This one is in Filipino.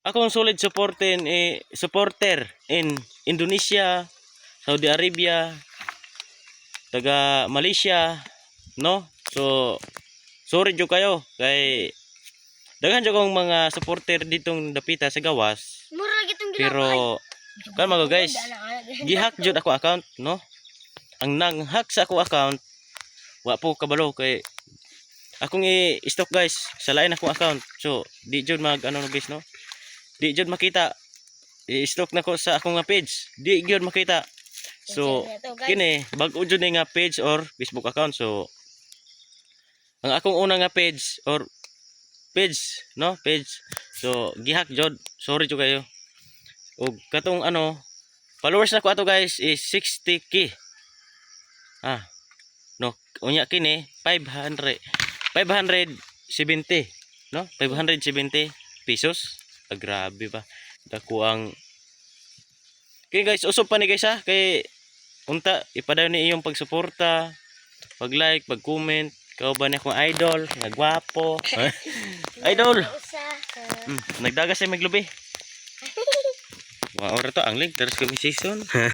akong solid supporter in Indonesia, Saudi Arabia, taga Malaysia, no? So sorry jud kayo kay daghan jud kong mga supporter ditong dapita sa gawas. Mura lagi itong ginagawa. Pero kan mga guys, gihack jud ako account, no? Ang nang-hack sa ako account, wa po kabalo kay akong i-stock guys sa lain akong account. So di jud mag ano no guys, no? Di jud makita. I-stock na ko sa akong nga page. Di jud makita. So kini bag-o jud nga page or Facebook account. So ang akong una nga page or page, no? Page. So gihack jud. Sorry jud kayo. Og katong ano, followers na ko ato guys is 60k. No, unya kini 570, no? 570 pesos. Grabe ba? Dako ang kay guys, usop pa ni guys ha kay unta ipadayon ni iyong pagsuporta, pag-like, pag-comment. Kao ba ni akong idol, nagwapo. Idol. Nagdagas ay maglubi. Wa ora to ang link, there's kami season.